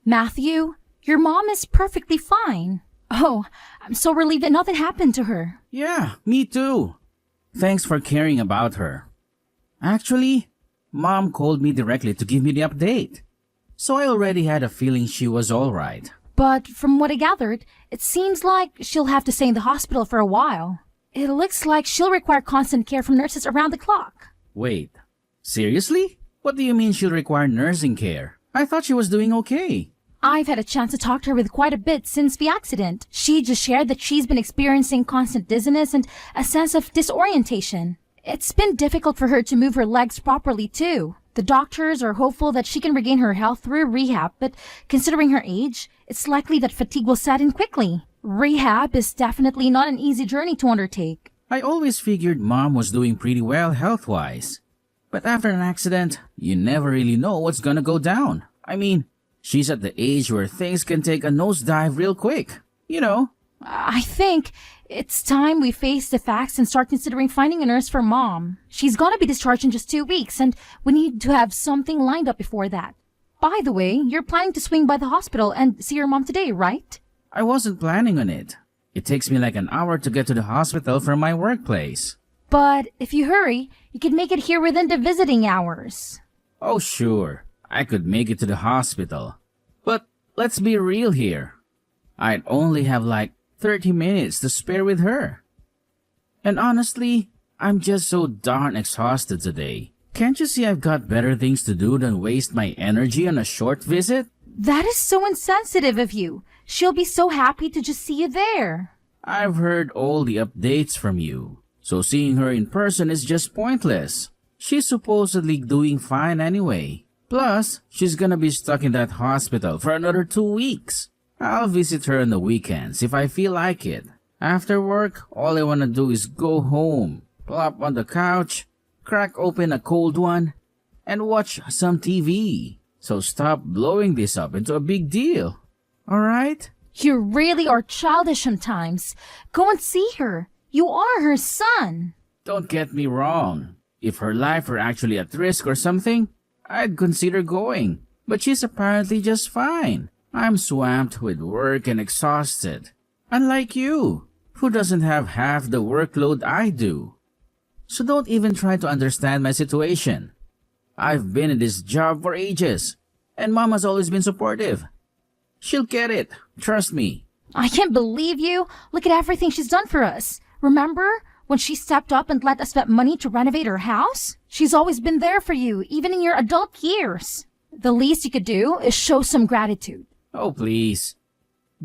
Matthew, your mom is perfectly fine. Oh, I'm so relieved that nothing happened to her. Yeah, me too. Thanks for caring about her. Actually, Mom called me directly to give me the update. So I already had a feeling she was alright. But from what I gathered, it seems like she'll have to stay in the hospital for a while. It looks like she'll require constant care from nurses around the clock. Wait, seriously? What do you mean she'll require nursing care? I thought she was doing okay. I've had a chance to talk to her with quite a bit since the accident. She just shared that she's been experiencing constant dizziness and a sense of disorientation. It's been difficult for her to move her legs properly, too. The doctors are hopeful that she can regain her health through rehab, but considering her age, it's likely that fatigue will set in quickly. Rehab is definitely not an easy journey to undertake. I always figured Mom was doing pretty well health-wise. But after an accident, you never really know what's gonna go down. I mean, she's at the age where things can take a nosedive real quick. You know. I think it's time we face the facts and start considering finding a nurse for Mom. She's gonna be discharged in just 2 weeks, and we need to have something lined up before that. By the way, you're planning to swing by the hospital and see your mom today, right? I wasn't planning on it. It takes me like an hour to get to the hospital from my workplace. But if you hurry, you can make it here within the visiting hours. Oh, sure. I could make it to the hospital. But let's be real here. I'd only have like 30 minutes to spare with her. And honestly, I'm just so darn exhausted today. Can't you see I've got better things to do than waste my energy on a short visit? That is so insensitive of you. She'll be so happy to just see you there. I've heard all the updates from you, so seeing her in person is just pointless. She's supposedly doing fine anyway. Plus, she's gonna be stuck in that hospital for another 2 weeks. I'll visit her on the weekends if I feel like it. After work, all I wanna do is go home, plop on the couch, crack open a cold one, and watch some TV. So stop blowing this up into a big deal. Alright? You really are childish sometimes. Go and see her. You are her son. Don't get me wrong. If her life were actually at risk or something, I'd consider going. But she's apparently just fine. I'm swamped with work and exhausted. Unlike you, who doesn't have half the workload I do. So don't even try to understand my situation. I've been in this job for ages, and Mom has always been supportive. She'll get it, trust me. I can't believe you. Look at everything she's done for us. Remember when she stepped up and let us spend money to renovate her house? She's always been there for you, even in your adult years. The least you could do is show some gratitude. Oh, please.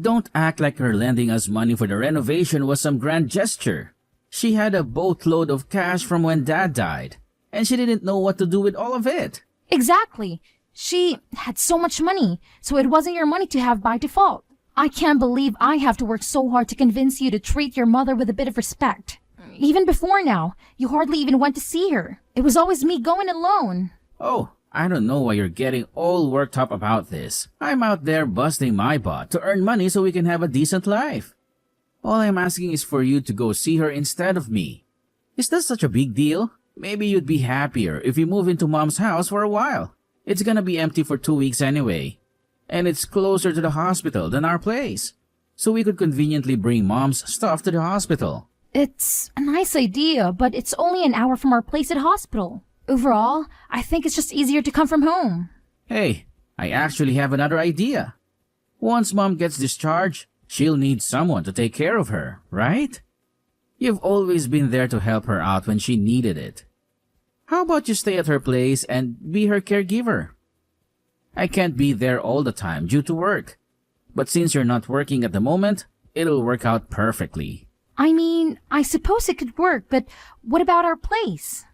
Don't act like her lending us money for the renovation was some grand gesture. She had a boatload of cash from when Dad died, and she didn't know what to do with all of it. Exactly. She had so much money, so it wasn't your money to have by default. I can't believe I have to work so hard to convince you to treat your mother with a bit of respect. Even before now, you hardly even went to see her. It was always me going alone. Oh, I don't know why you're getting all worked up about this. I'm out there busting my butt to earn money so we can have a decent life. All I'm asking is for you to go see her instead of me. Is that such a big deal? Maybe you'd be happier if you move into Mom's house for a while. It's gonna be empty for 2 weeks anyway. And it's closer to the hospital than our place. So we could conveniently bring Mom's stuff to the hospital. It's a nice idea, but it's only an hour from our place at hospital. Overall, I think it's just easier to come from home. Hey, I actually have another idea. Once Mom gets discharged, she'll need someone to take care of her, right? You've always been there to help her out when she needed it. How about you stay at her place and be her caregiver? I can't be there all the time due to work. But since you're not working at the moment, it'll work out perfectly. I mean, I suppose it could work, but what about our place?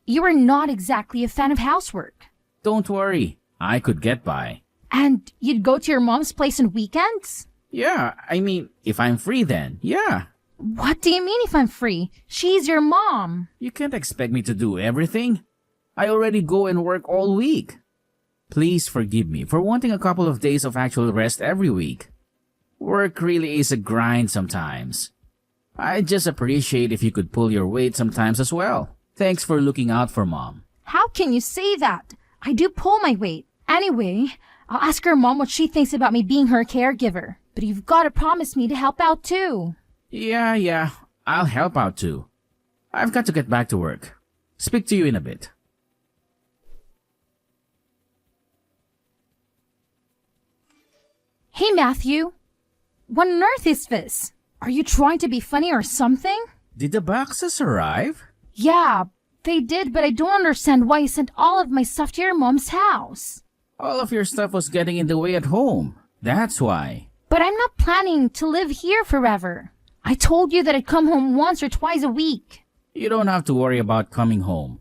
You are not exactly a fan of housework. Don't worry, I could get by. And you'd go to your mom's place on weekends? Yeah, I mean, if I'm free then, yeah. What do you mean if I'm free? She's your mom. You can't expect me to do everything. I already go and work all week. Please forgive me for wanting a couple of days of actual rest every week. Work really is a grind sometimes. I just appreciate if you could pull your weight sometimes as well. Thanks for looking out for Mom. How can you say that? I do pull my weight. Anyway, I'll ask her mom what she thinks about me being her caregiver. But you've got to promise me to help out too. Yeah, I'll help out too. I've got to get back to work. Speak to you in a bit. Hey, Matthew. What on earth is this? Are you trying to be funny or something? Did the boxes arrive? Yeah, they did, but I don't understand why you sent all of my stuff to your mom's house. All of your stuff was getting in the way at home. That's why. But I'm not planning to live here forever. I told you that I'd come home once or twice a week. You don't have to worry about coming home.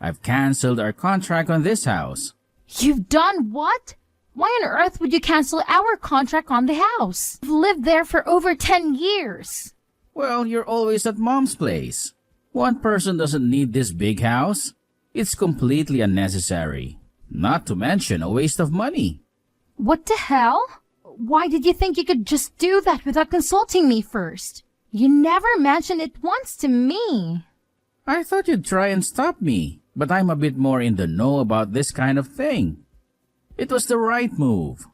I've canceled our contract on this house. You've done what? Why on earth would you cancel our contract on the house? I've lived there for over 10 years. Well, you're always at Mom's place. One person doesn't need this big house. It's completely unnecessary. Not to mention a waste of money. What the hell? Why did you think you could just do that without consulting me first? You never mentioned it once to me. I thought you'd try and stop me, but I'm a bit more in the know about this kind of thing. It was the right move.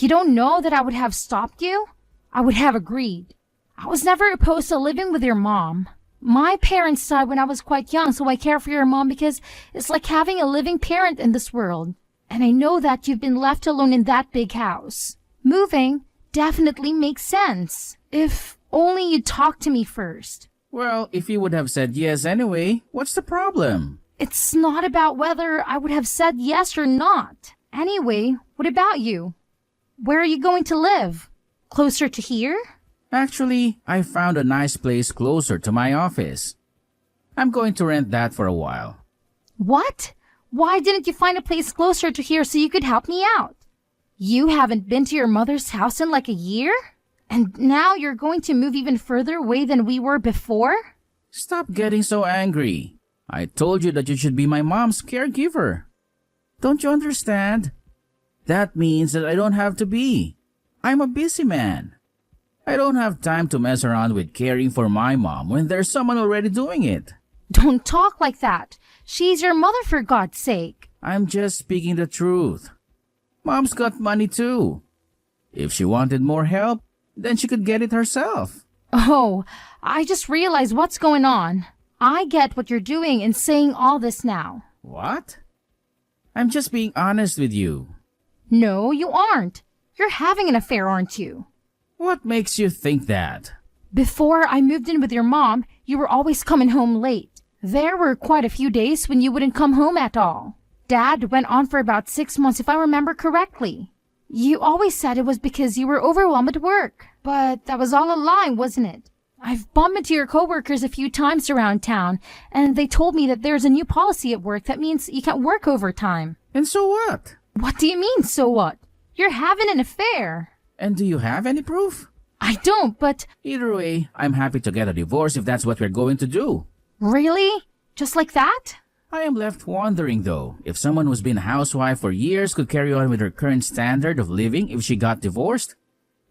You don't know that I would have stopped you? I would have agreed. I was never opposed to living with your mom. My parents died when I was quite young, so I care for your mom because it's like having a living parent in this world. And I know that you've been left alone in that big house. Moving definitely makes sense. If only you'd talk to me first. Well, if you would have said yes anyway, what's the problem? It's not about whether I would have said yes or not. Anyway, what about you? Where are you going to live? Closer to here? Actually, I found a nice place closer to my office. I'm going to rent that for a while. What? Why didn't you find a place closer to here so you could help me out? You haven't been to your mother's house in like a year? And now you're going to move even further away than we were before? Stop getting so angry. I told you that you should be my mom's caregiver. Don't you understand? That means that I don't have to be. I'm a busy man. I don't have time to mess around with caring for my mom when there's someone already doing it. Don't talk like that. She's your mother, for God's sake. I'm just speaking the truth. Mom's got money too. If she wanted more help, then she could get it herself. Oh, I just realized what's going on. I get what you're doing in saying all this now. What? I'm just being honest with you. No, you aren't. You're having an affair, aren't you? What makes you think that? Before I moved in with your mom, you were always coming home late. There were quite a few days when you wouldn't come home at all. Dad went on for about 6 months if I remember correctly. You always said it was because you were overwhelmed at work. But that was all a lie, wasn't it? I've bumped into your coworkers a few times around town, and they told me that there's a new policy at work that means you can't work overtime. And so what? What do you mean, so what? You're having an affair. And do you have any proof? I don't, but... Either way, I'm happy to get a divorce if that's what we're going to do. Really? Just like that? I am left wondering though, if someone who's been a housewife for years could carry on with her current standard of living if she got divorced.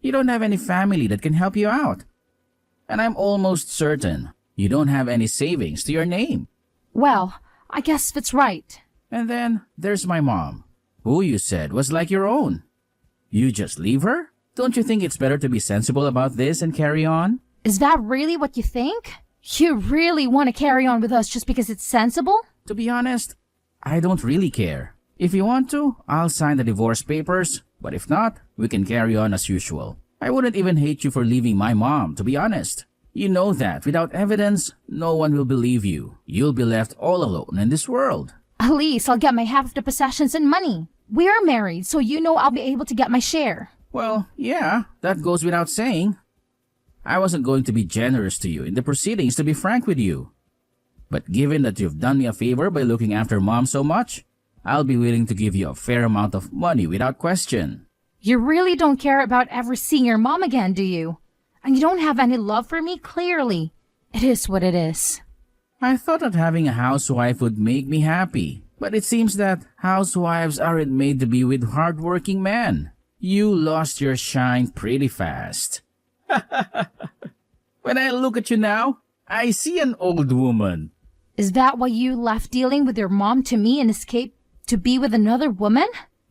You don't have any family that can help you out. And I'm almost certain you don't have any savings to your name. Well, I guess that's right. And then there's my mom, who you said was like your own. You just leave her? Don't you think it's better to be sensible about this and carry on? Is that really what you think? You really want to carry on with us just because it's sensible? To be honest, I don't really care. If you want to, I'll sign the divorce papers, but if not, we can carry on as usual. I wouldn't even hate you for leaving my mom, to be honest. You know that without evidence, no one will believe you. You'll be left all alone in this world. At least I'll get my half of the possessions and money. We're married, so you know I'll be able to get my share. Well, yeah, that goes without saying. I wasn't going to be generous to you in the proceedings, to be frank with you. But given that you've done me a favor by looking after Mom so much, I'll be willing to give you a fair amount of money without question. You really don't care about ever seeing your mom again, do you? And you don't have any love for me, clearly. It is what it is. I thought that having a housewife would make me happy, but it seems that housewives aren't made to be with hard-working men. You lost your shine pretty fast. When I look at you now, I see an old woman. Is that why you left dealing with your mom to me and escaped to be with another woman?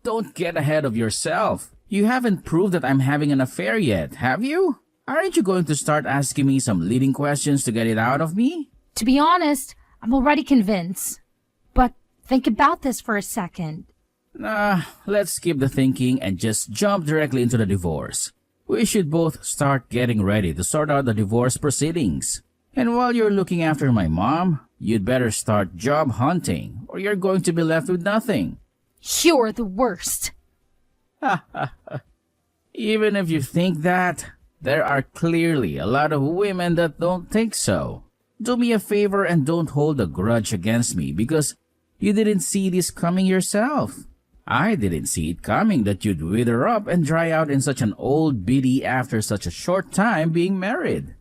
don't get ahead of yourself. You haven't proved that I'm having an affair yet, have you? Aren't you going to start asking me some leading questions to get it out of me? To be honest, I'm already convinced. But think about this for a second. Nah, let's skip the thinking and just jump directly into the divorce. We should both start getting ready to sort out the divorce proceedings. And while you're looking after my mom, you'd better start job hunting, or you're going to be left with nothing. You're the worst. Even if you think that, there are clearly a lot of women that don't think so. Do me a favor and don't hold a grudge against me because you didn't see this coming yourself. I didn't see it coming that you'd wither up and dry out in such an old biddy after such a short time being married.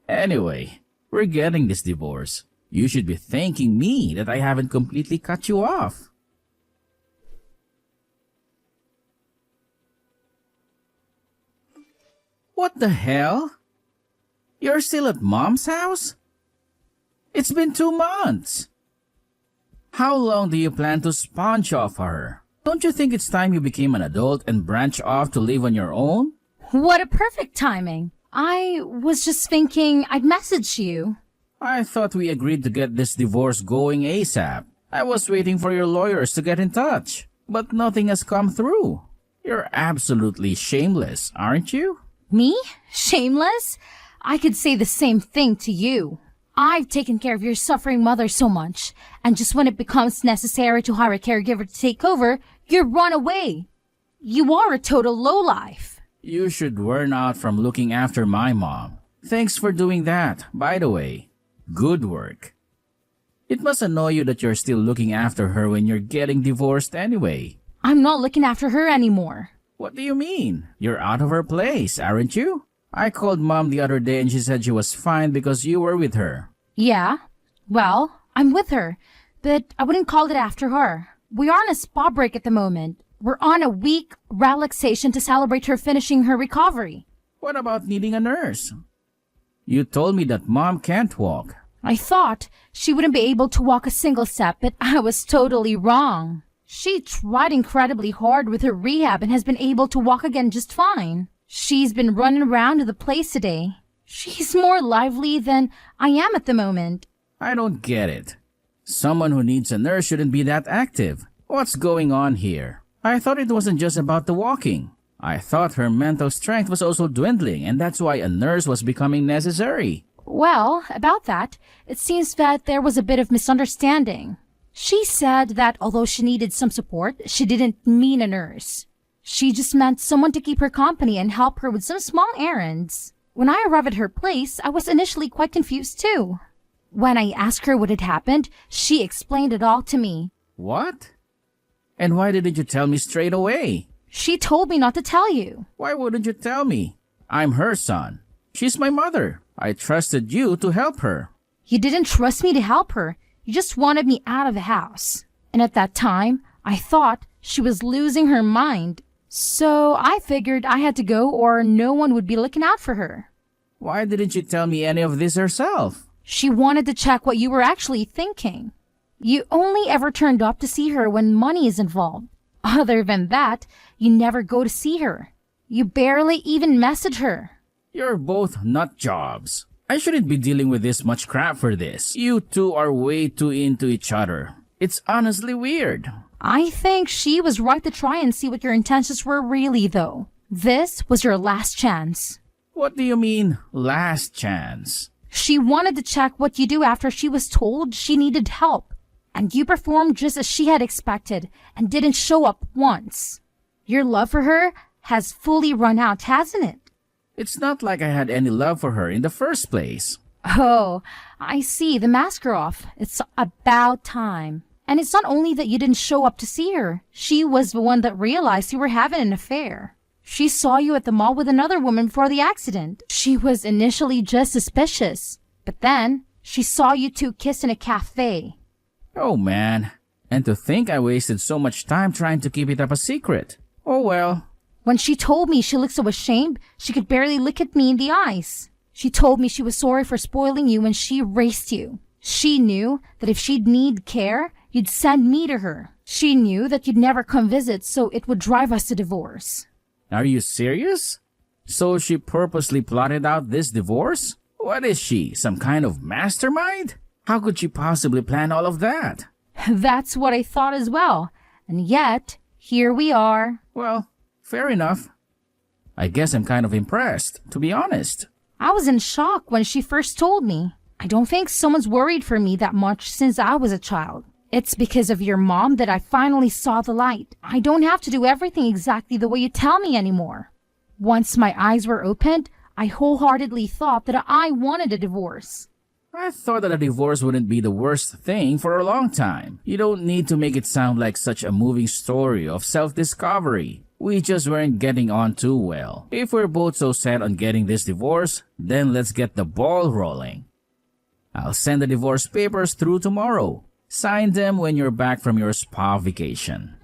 Anyway, we're getting this divorce. You should be thanking me that I haven't completely cut you off. What the hell? You're still at Mom's house? It's been 2 months. How long do you plan to sponge off her? Don't you think it's time you became an adult and branch off to live on your own? What a perfect timing. I was just thinking I'd message you. I thought we agreed to get this divorce going ASAP. I was waiting for your lawyers to get in touch, but nothing has come through. You're absolutely shameless, aren't you? Me? Shameless? I could say the same thing to you. I've taken care of your suffering mother so much, and just when it becomes necessary to hire a caregiver to take over, you run away. You are a total lowlife. You should learn out from looking after my mom. Thanks for doing that, by the way. Good work. It must annoy you that you're still looking after her when you're getting divorced anyway. I'm not looking after her anymore. What do you mean? You're out of her place, aren't you? I called Mom the other day and she said she was fine because you were with her. Yeah, well, I'm with her, but I wouldn't call it after her. We are on a spa break at the moment. We're on a week relaxation to celebrate her finishing her recovery. What about needing a nurse? You told me that Mom can't walk. I thought she wouldn't be able to walk a single step, but I was totally wrong. She tried incredibly hard with her rehab and has been able to walk again just fine. She's been running around the place today. She's more lively than I am at the moment. I don't get it. Someone who needs a nurse shouldn't be that active. What's going on here? I thought it wasn't just about the walking. I thought her mental strength was also dwindling and that's why a nurse was becoming necessary. Well, about that, it seems that there was a bit of misunderstanding. She said that although she needed some support, she didn't mean a nurse. She just meant someone to keep her company and help her with some small errands. When I arrived at her place, I was initially quite confused too. When I asked her what had happened, she explained it all to me. What? And why didn't you tell me straight away? She told me not to tell you. Why wouldn't you tell me? I'm her son. She's my mother. I trusted you to help her. You didn't trust me to help her. You just wanted me out of the house. And at that time, I thought she was losing her mind. So I figured I had to go or no one would be looking out for her. Why didn't you tell me any of this herself? She wanted to check what you were actually thinking. You only ever turned up to see her when money is involved. Other than that, you never go to see her. You barely even message her. You're both nut jobs. I shouldn't be dealing with this much crap for this. You two are way too into each other. It's honestly weird. I think she was right to try and see what your intentions were really, though. This was your last chance. What do you mean, last chance? She wanted to check what you do after she was told she needed help. And you performed just as she had expected and didn't show up once. Your love for her has fully run out, hasn't it? It's not like I had any love for her in the first place. Oh, I see. The mask are off. It's about time. And it's not only that you didn't show up to see her. She was the one that realized you were having an affair. She saw you at the mall with another woman before the accident. She was initially just suspicious. But then, she saw you two kiss in a cafe. Oh man. And to think I wasted so much time trying to keep it up a secret. Oh well. When she told me she looked so ashamed, she could barely look at me in the eyes. She told me she was sorry for spoiling you when she raised you. She knew that if she'd need care, you'd send me to her. She knew that you'd never come visit, so it would drive us to divorce. Are you serious? So she purposely plotted out this divorce? What is she, some kind of mastermind? How could she possibly plan all of that? That's what I thought as well. And yet, here we are. Well, fair enough. I guess I'm kind of impressed, to be honest. I was in shock when she first told me. I don't think someone's worried for me that much since I was a child. It's because of your mom that I finally saw the light. I don't have to do everything exactly the way you tell me anymore. Once my eyes were opened, I wholeheartedly thought that I wanted a divorce. I thought that a divorce wouldn't be the worst thing for a long time. You don't need to make it sound like such a moving story of self-discovery. We just weren't getting on too well. If we're both so set on getting this divorce, then let's get the ball rolling. I'll send the divorce papers through tomorrow. Sign them when you're back from your spa vacation.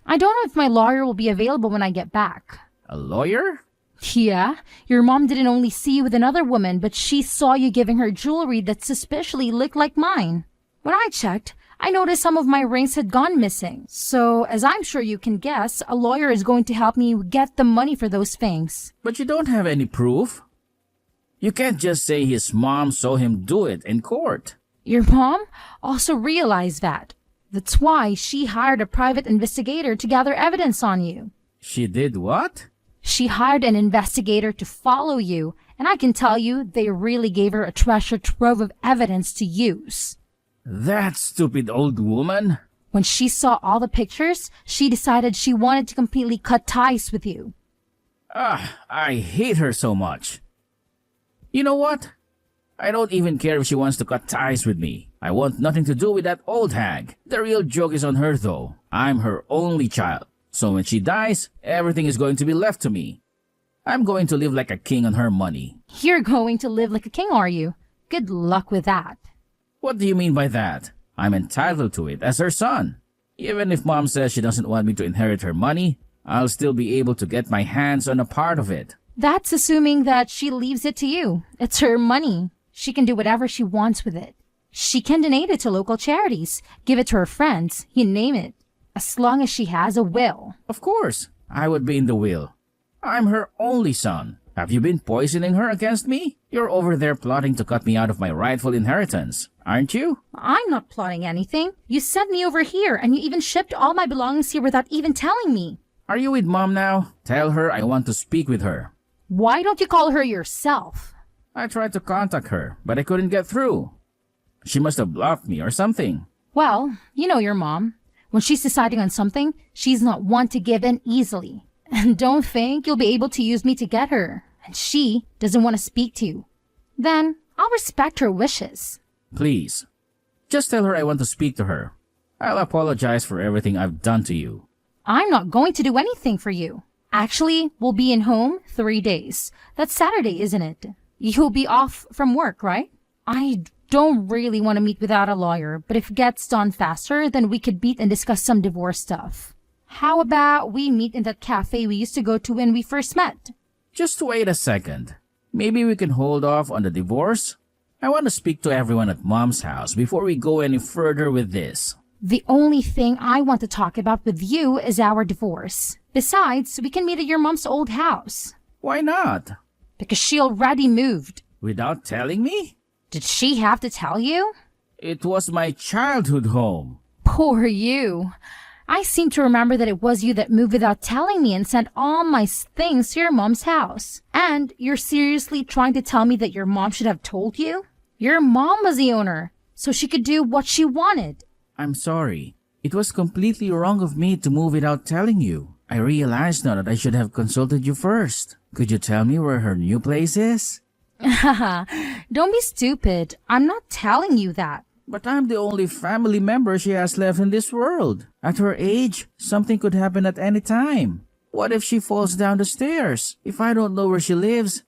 I don't know if my lawyer will be available when I get back. A lawyer? Yeah, your mom didn't only see you with another woman, but she saw you giving her jewelry that suspiciously looked like mine. When I checked, I noticed some of my rings had gone missing. So, as I'm sure you can guess, a lawyer is going to help me get the money for those things. But you don't have any proof. You can't just say his mom saw him do it in court. Your mom also realized that. That's why she hired a private investigator to gather evidence on you. She did what? She hired an investigator to follow you, and I can tell you they really gave her a treasure trove of evidence to use. That stupid old woman? When she saw all the pictures, she decided she wanted to completely cut ties with you. I hate her so much. You know what? I don't even care if she wants to cut ties with me. I want nothing to do with that old hag. The real joke is on her though. I'm her only child. So when she dies, everything is going to be left to me. I'm going to live like a king on her money. You're going to live like a king, are you? Good luck with that. What do you mean by that? I'm entitled to it as her son. Even if mom says she doesn't want me to inherit her money, I'll still be able to get my hands on a part of it. That's assuming that she leaves it to you. It's her money. She can do whatever she wants with it. She can donate it to local charities, give it to her friends, you name it. As long as she has a will. Of course, I would be in the will. I'm her only son. Have you been poisoning her against me? You're over there plotting to cut me out of my rightful inheritance, aren't you? I'm not plotting anything. You sent me over here and you even shipped all my belongings here without even telling me. Are you with mom now? Tell her I want to speak with her. Why don't you call her yourself? I tried to contact her, but I couldn't get through. She must have blocked me or something. Well, you know your mom. When she's deciding on something, she's not one to give in easily. And don't think you'll be able to use me to get her. And she doesn't want to speak to you. Then I'll respect her wishes. Please, just tell her I want to speak to her. I'll apologize for everything I've done to you. I'm not going to do anything for you. Actually, we'll be in home 3 days. That's Saturday, isn't it? You'll be off from work, right? I don't really want to meet without a lawyer, but if it gets done faster, then we could meet and discuss some divorce stuff. How about we meet in that cafe we used to go to when we first met? Just wait a second. Maybe we can hold off on the divorce? I want to speak to everyone at mom's house before we go any further with this. The only thing I want to talk about with you is our divorce. Besides, we can meet at your mom's old house. Why not? Because she already moved. Without telling me? Did she have to tell you? It was my childhood home. Poor you. I seem to remember that it was you that moved without telling me and sent all my things to your mom's house. And you're seriously trying to tell me that your mom should have told you? Your mom was the owner, so she could do what she wanted. I'm sorry. It was completely wrong of me to move without telling you. I realize now that I should have consulted you first. Could you tell me where her new place is? Haha, don't be stupid. I'm not telling you that. But I'm the only family member she has left in this world. At her age, something could happen at any time. What if she falls down the stairs? If I don't know where she lives,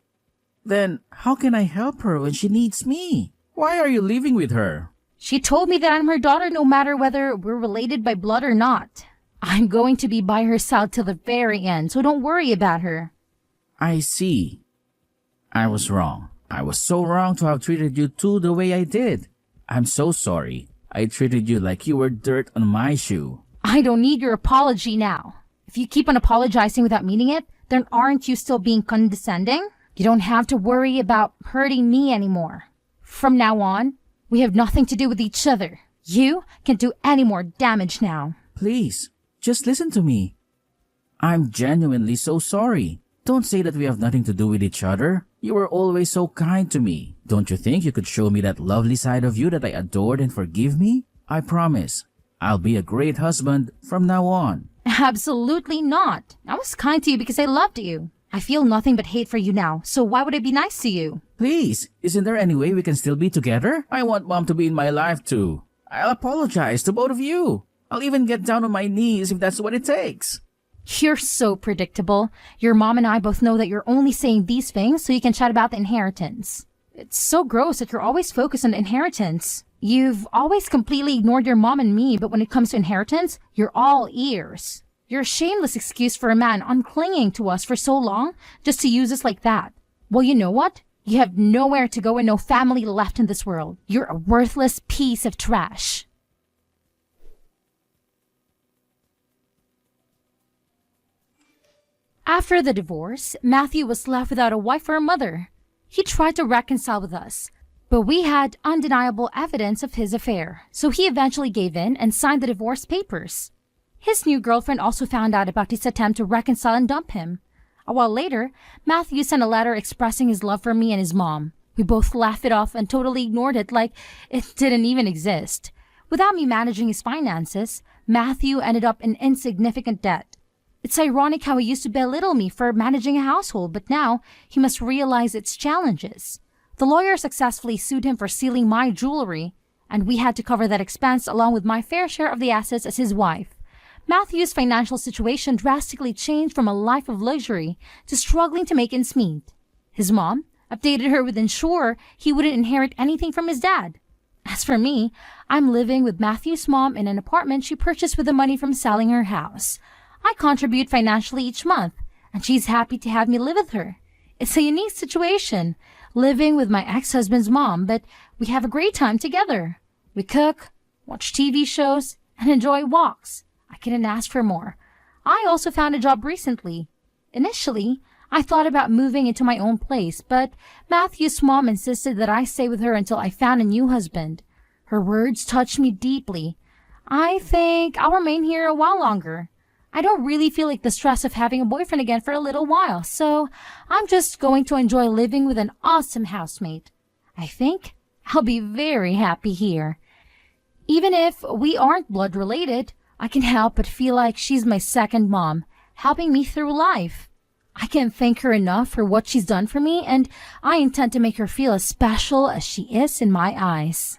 then how can I help her when she needs me? Why are you living with her? She told me that I'm her daughter no matter whether we're related by blood or not. I'm going to be by her side till the very end, so don't worry about her. I see. I was wrong. I was so wrong to have treated you two the way I did. I'm so sorry. I treated you like you were dirt on my shoe. I don't need your apology now. If you keep on apologizing without meaning it, then aren't you still being condescending? You don't have to worry about hurting me anymore. From now on, we have nothing to do with each other. You can't do any more damage now. Please, just listen to me. I'm genuinely so sorry. Don't say that we have nothing to do with each other. You were always so kind to me. Don't you think you could show me that lovely side of you that I adored and forgive me? I promise, I'll be a great husband from now on. Absolutely not. I was kind to you because I loved you. I feel nothing but hate for you now, so why would I be nice to you? Please, isn't there any way we can still be together? I want Mom to be in my life too. I'll apologize to both of you. I'll even get down on my knees if that's what it takes. You're so predictable. Your mom and I both know that you're only saying these things so you can chat about the inheritance. It's so gross that you're always focused on the inheritance. You've always completely ignored your mom and me, but when it comes to inheritance, you're all ears. You're a shameless excuse for a man unclinging to us for so long just to use us like that. Well, you know what? You have nowhere to go and no family left in this world. You're a worthless piece of trash. After the divorce, Matthew was left without a wife or a mother. He tried to reconcile with us, but we had undeniable evidence of his affair, so he eventually gave in and signed the divorce papers. His new girlfriend also found out about his attempt to reconcile and dump him. A while later, Matthew sent a letter expressing his love for me and his mom. We both laughed it off and totally ignored it like it didn't even exist. Without me managing his finances, Matthew ended up in insignificant debt. It's ironic how he used to belittle me for managing a household, but now he must realize its challenges. The lawyer successfully sued him for stealing my jewelry, and we had to cover that expense along with my fair share of the assets as his wife. Matthew's financial situation drastically changed from a life of luxury to struggling to make ends meet. His mom updated her with ensure he wouldn't inherit anything from his dad. As for me, I'm living with Matthew's mom in an apartment she purchased with the money from selling her house. I contribute financially each month, and she's happy to have me live with her. It's a unique situation, living with my ex-husband's mom, but we have a great time together. We cook, watch TV shows, and enjoy walks. I couldn't ask for more. I also found a job recently. Initially, I thought about moving into my own place, but Matthew's mom insisted that I stay with her until I found a new husband. Her words touched me deeply. I think I'll remain here a while longer. I don't really feel like the stress of having a boyfriend again for a little while, so I'm just going to enjoy living with an awesome housemate. I think I'll be very happy here. Even if we aren't blood related, I can help but feel like she's my second mom, helping me through life. I can't thank her enough for what she's done for me, and I intend to make her feel as special as she is in my eyes.